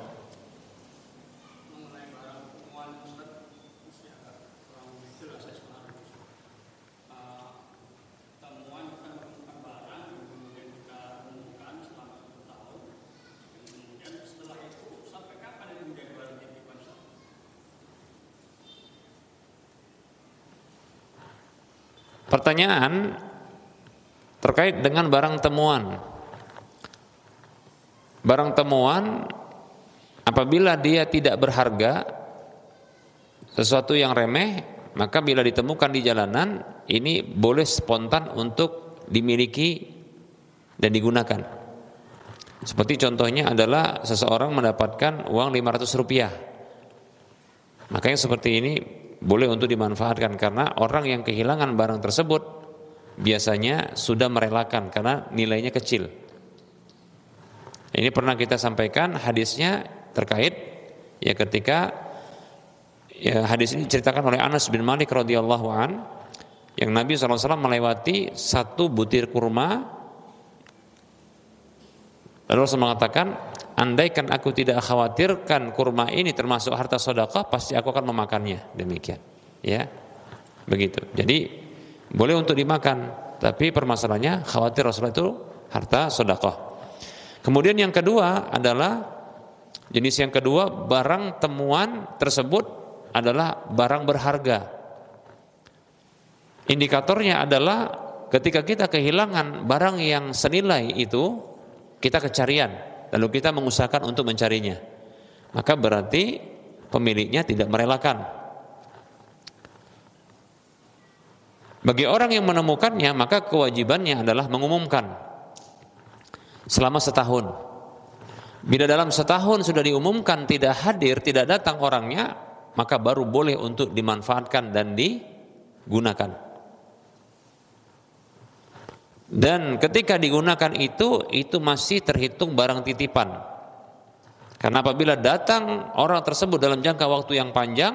Pertanyaan terkait dengan barang temuan. Barang temuan apabila dia tidak berharga, sesuatu yang remeh, maka bila ditemukan di jalanan ini boleh spontan untuk dimiliki dan digunakan. Seperti contohnya adalah seseorang mendapatkan uang 500 rupiah. Maka yang seperti ini boleh untuk dimanfaatkan karena orang yang kehilangan barang tersebut biasanya sudah merelakan karena nilainya kecil. Ini pernah kita sampaikan hadisnya terkait ya ketika ya, hadis ini diceritakan oleh Anas bin Malik radhiyallahu an yang Nabi SAW melewati satu butir kurma, lalu Rasul mengatakan, andaikan aku tidak khawatirkan kurma ini termasuk harta sedekah, pasti aku akan memakannya. Demikian, ya, begitu. Jadi boleh untuk dimakan, tapi permasalahannya khawatir Rasulullah itu harta sedekah. Kemudian yang kedua adalah jenis yang kedua, barang temuan tersebut adalah barang berharga. Indikatornya adalah ketika kita kehilangan barang yang senilai itu, kita kecarian, lalu kita mengusahakan untuk mencarinya, maka berarti pemiliknya tidak merelakan. Bagi orang yang menemukannya, maka kewajibannya adalah mengumumkan selama setahun. Bila dalam setahun sudah diumumkan tidak hadir, tidak datang orangnya, maka baru boleh untuk dimanfaatkan dan digunakan. Dan ketika digunakan itu masih terhitung barang titipan. Karena apabila datang orang tersebut dalam jangka waktu yang panjang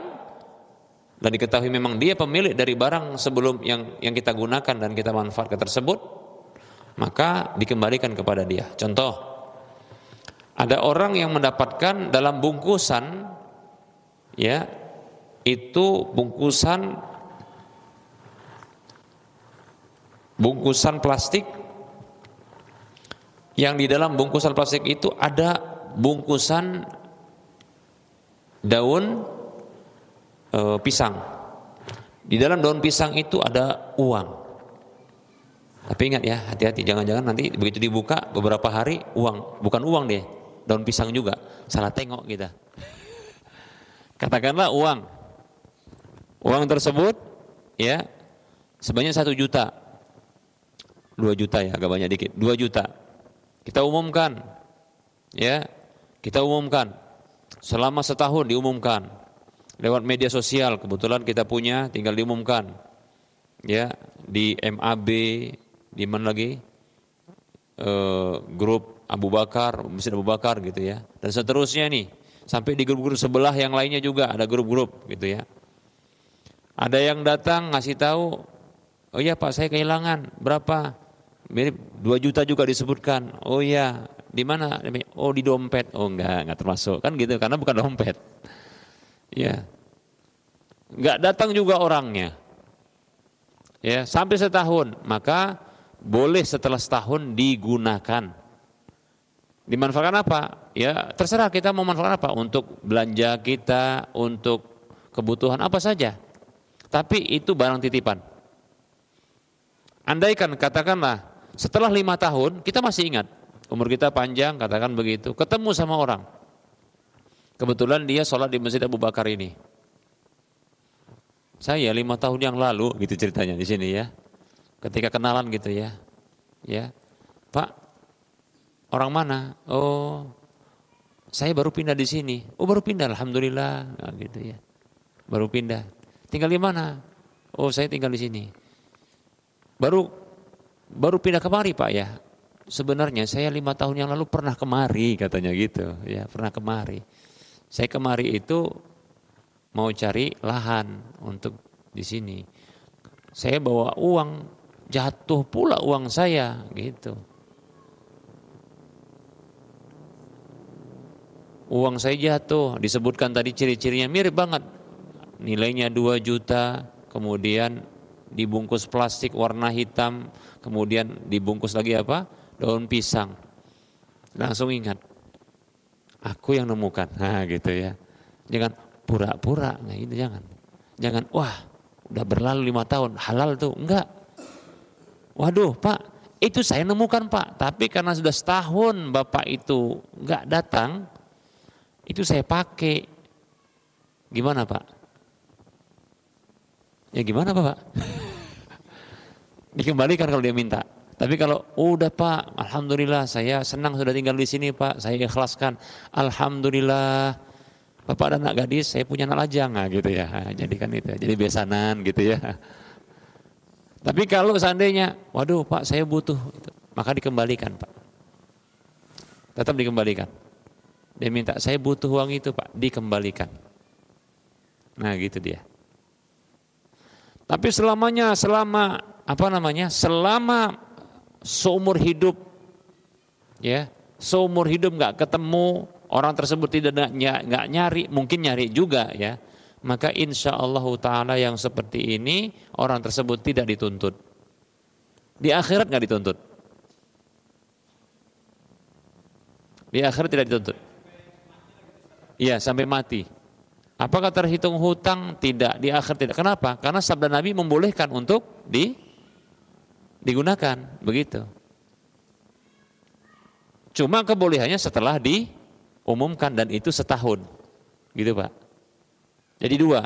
dan diketahui memang dia pemilik dari barang sebelum yang kita gunakan dan kita manfaatkan tersebut, maka dikembalikan kepada dia. Contoh, ada orang yang mendapatkan dalam bungkusan, ya, itu bungkusan plastik, yang di dalam bungkusan plastik itu ada bungkusan daun pisang. Di dalam daun pisang itu ada uang. Tapi ingat ya, hati-hati, jangan-jangan nanti begitu dibuka beberapa hari uang, bukan uang deh, daun pisang juga, salah tengok kita. Katakanlah uang tersebut ya sebanyak 1 juta. 2 juta ya, agak banyak dikit, 2 juta. Kita umumkan, ya, kita umumkan selama setahun, diumumkan lewat media sosial. Kebetulan kita punya, tinggal diumumkan, ya, di MAB, di mana lagi, grup Abu Bakar, Masjid Abu Bakar gitu ya, dan seterusnya nih, sampai di grup-grup sebelah yang lainnya juga ada grup-grup gitu ya. Ada yang datang ngasih tahu, oh iya Pak, saya kehilangan, berapa? Mirip 2 juta juga disebutkan. Oh iya, di mana? Oh di dompet. Oh enggak termasuk kan gitu, karena bukan dompet. Ya, enggak datang juga orangnya. Ya, sampai setahun, maka boleh setelah setahun digunakan. Dimanfaatkan apa? Ya terserah kita mau manfaatkan apa, untuk belanja kita, untuk kebutuhan apa saja. Tapi itu barang titipan. Andaikan katakanlah setelah 5 tahun kita masih ingat, umur kita panjang, katakan begitu, ketemu sama orang, kebetulan dia sholat di Masjid Abu Bakar ini, saya 5 tahun yang lalu, gitu ceritanya di sini ya, ketika kenalan gitu ya, ya Pak, orang mana? Oh saya baru pindah di sini. Oh baru pindah, alhamdulillah, nah, gitu ya, baru pindah. Tinggal di mana? Oh saya tinggal di sini. Baru pindah kemari Pak ya. Sebenarnya saya 5 tahun yang lalu pernah kemari, katanya gitu ya, pernah kemari. Saya kemari itu mau cari lahan untuk di sini. Saya bawa uang, jatuh pula uang saya gitu. Uang saya jatuh, disebutkan tadi ciri-cirinya mirip banget. Nilainya 2 juta, kemudian dibungkus plastik warna hitam, kemudian dibungkus lagi apa? Daun pisang. Langsung ingat, aku yang nemukan. Nah gitu ya. Jangan pura-pura, nah itu jangan. Jangan, wah udah berlalu 5 tahun, halal tuh. Enggak. Waduh Pak, itu saya nemukan Pak, tapi karena sudah setahun Bapak itu nggak datang, itu saya pakai. Gimana Pak? Ya gimana Pak? Dikembalikan kalau dia minta. Tapi kalau udah Pak, alhamdulillah saya senang sudah tinggal di sini Pak, saya ikhlaskan. Alhamdulillah. Bapak ada anak gadis, saya punya anak lajang, nah, gitu ya. Jadi kan itu, jadi besanan gitu ya. Tapi kalau seandainya, waduh Pak saya butuh, maka dikembalikan Pak. Tetap dikembalikan. Dia minta, saya butuh uang itu Pak, dikembalikan. Nah gitu dia. Tapi selama seumur hidup, ya, seumur hidup nggak ketemu, orang tersebut tidak nyari, mungkin nyari juga ya, maka insya Allah Ta'ala yang seperti ini orang tersebut tidak dituntut. Di akhirat nggak dituntut. Di akhirat tidak dituntut. Iya sampai mati. Apakah terhitung hutang? Tidak, di akhirat tidak. Kenapa? Karena sabda Nabi membolehkan untuk digunakan, begitu. Cuma kebolehannya setelah diumumkan dan itu setahun, gitu Pak. Jadi dua,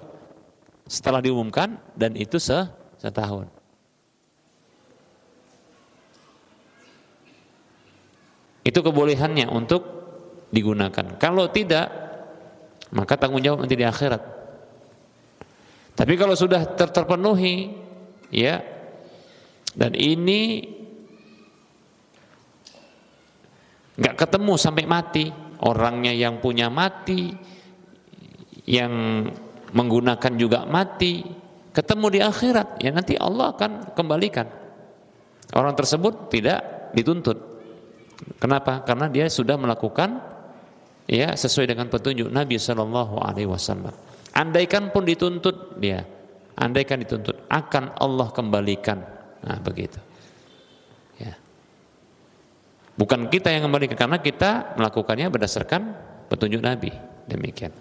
setelah diumumkan dan itu setahun. Itu kebolehannya untuk digunakan. Kalau tidak, maka tanggung jawab nanti di akhirat. Tapi kalau sudah terpenuhi, ya, dan ini nggak ketemu sampai mati, orangnya yang punya mati, yang menggunakan juga mati, ketemu di akhirat, ya nanti Allah akan kembalikan. Orang tersebut tidak dituntut. Kenapa? Karena dia sudah melakukan ya sesuai dengan petunjuk Nabi Shallallahu Alaihi Wasallam. Andaikan pun dituntut dia, andaikan dituntut, akan Allah kembalikan. Nah begitu. Ya. Bukan kita yang kembalikan, karena kita melakukannya berdasarkan petunjuk Nabi. Demikian.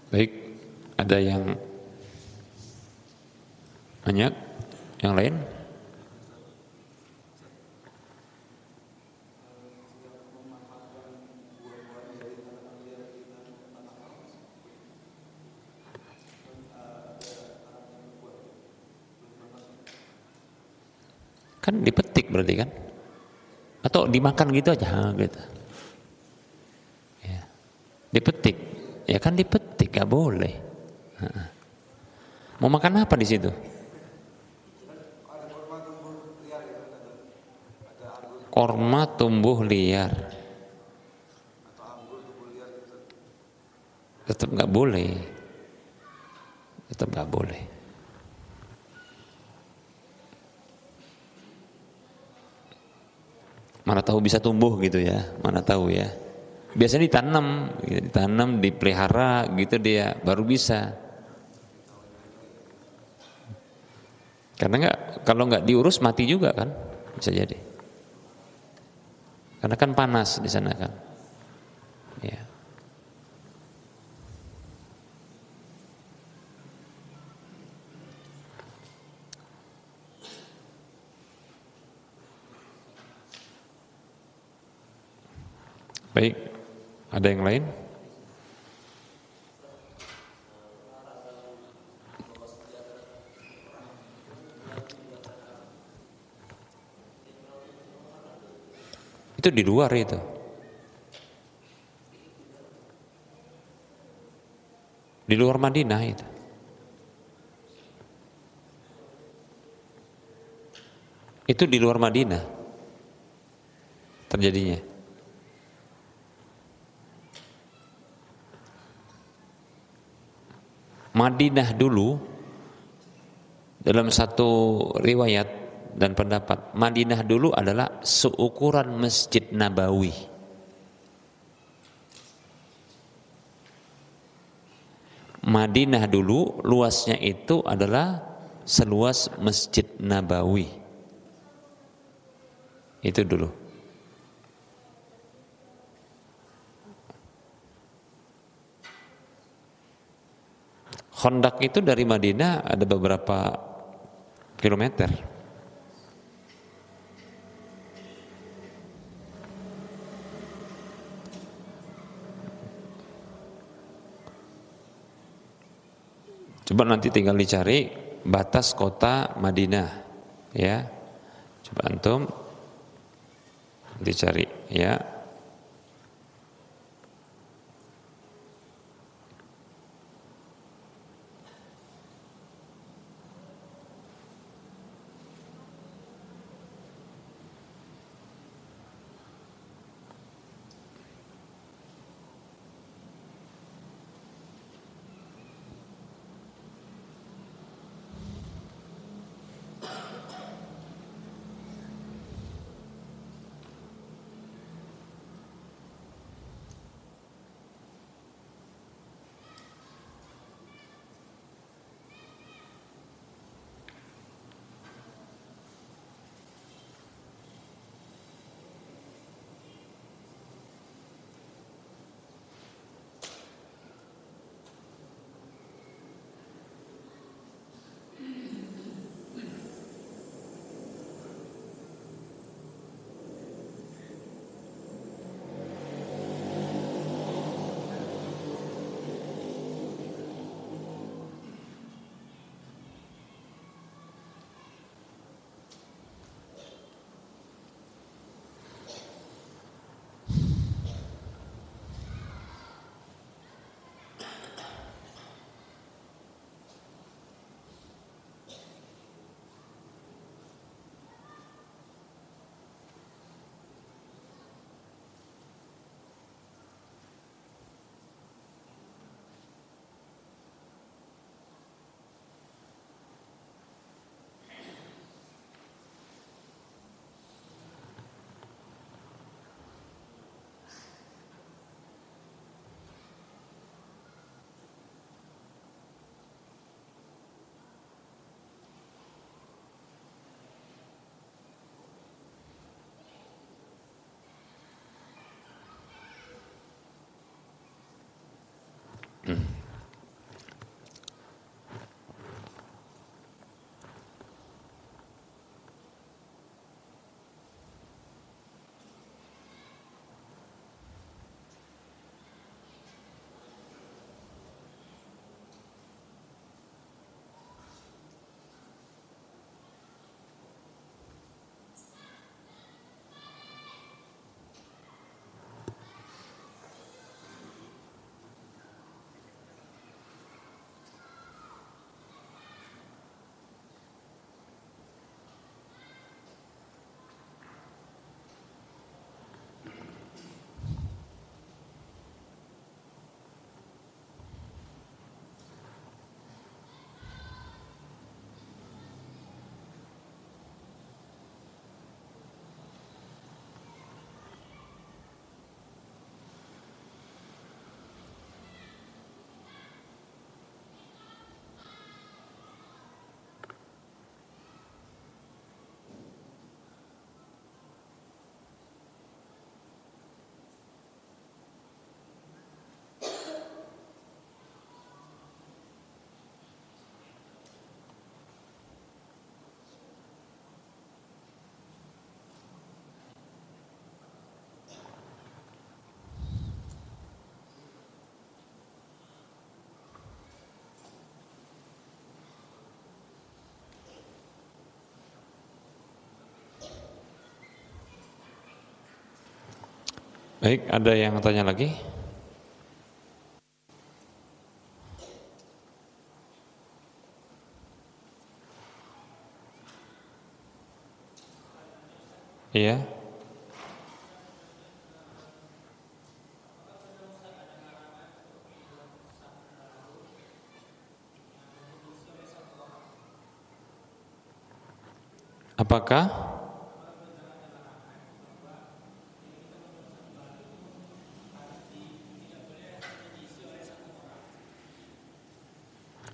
Baik, ada yang banyak, yang lain? Kan dipetik berarti kan? Atau dimakan gitu aja gitu. Ya. Dipetik, ya kan dipetik, gak boleh. Mau makan apa di situ? Korma tumbuh liar. Tetap gak boleh. Tetap gak boleh. Mana tahu bisa tumbuh gitu ya, mana tahu ya. Biasanya ditanam, dipelihara gitu dia baru bisa. Karena kalau nggak diurus mati juga kan, bisa jadi. Karena kan panas di sana kan. Baik, ada yang lain? Itu di luar itu. Di luar Madinah itu. Itu di luar Madinah terjadinya. Madinah dulu dalam satu riwayat dan pendapat, Madinah dulu adalah seukuran Masjid Nabawi. Madinah dulu luasnya itu adalah seluas Masjid Nabawi. Itu dulu. Khandaq itu dari Madinah ada beberapa kilometer. Coba nanti tinggal dicari batas kota Madinah, ya. Coba antum dicari, ya. Baik, ada yang tanya lagi? Iya. Apakah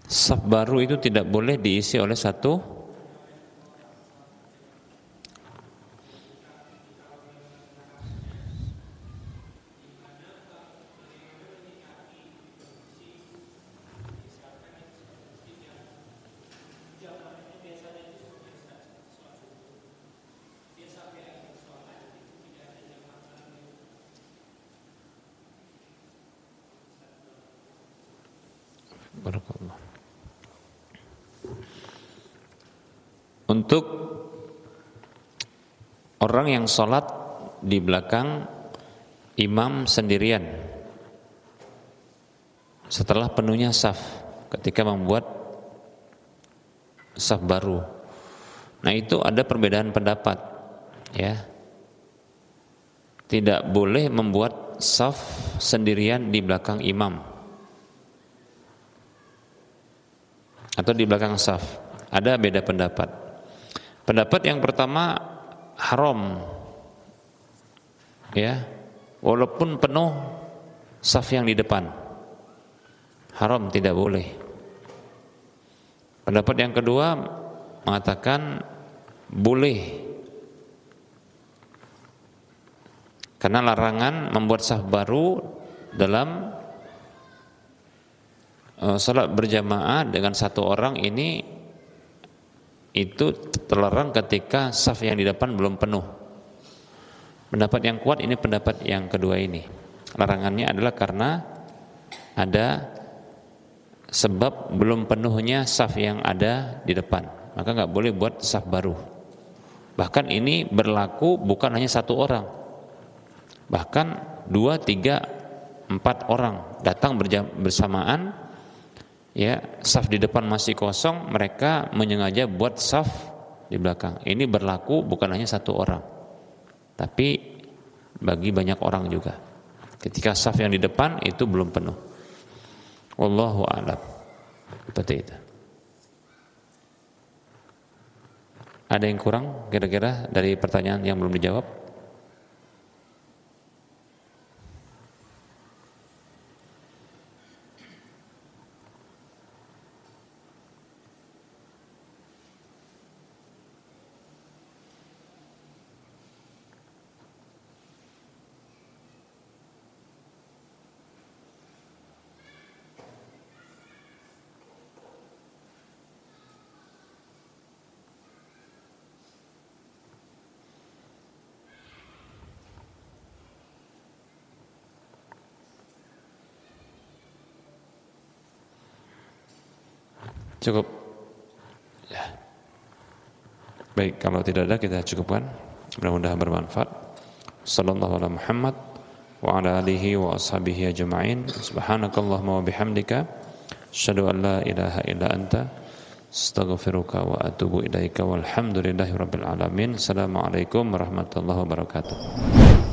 saf baru itu tidak boleh diisi oleh satu? Barakallah. Untuk orang yang sholat di belakang imam sendirian setelah penuhnya saf ketika membuat saf baru, nah itu ada perbedaan pendapat, ya. Tidak boleh membuat saf sendirian di belakang imam atau di belakang saf. Ada beda pendapat. Pendapat yang pertama, haram, ya, walaupun penuh saf yang di depan, haram, tidak boleh. Pendapat yang kedua mengatakan boleh, karena larangan membuat saf baru dalam salat berjamaah dengan satu orang ini itu terlarang ketika saf yang di depan belum penuh. Pendapat yang kuat ini pendapat yang kedua ini. Larangannya adalah karena ada sebab belum penuhnya saf yang ada di depan, maka nggak boleh buat saf baru. Bahkan ini berlaku bukan hanya satu orang, bahkan 2, 3, 4 orang datang bersamaan, ya, saf di depan masih kosong, mereka menyengaja buat saf di belakang. Ini berlaku bukan hanya satu orang, tapi bagi banyak orang juga. Ketika saf yang di depan itu belum penuh. Wallahu a'lam. Seperti itu. Ada yang kurang kira-kira dari pertanyaan yang belum dijawab? Cukup. Ya. Baik, kalau tidak ada kita cukupkan. Mudah-mudahan bermanfaat. Sallallahu alaihi Muhammad wa ala alihi wa ashabihi ajma'in. Subhanakallahumma wa bihamdika asyhadu an la ilaha illa anta astaghfiruka wa atubu ilaika walhamdulillahi rabbil alamin. Assalamualaikum warahmatullahi wabarakatuh.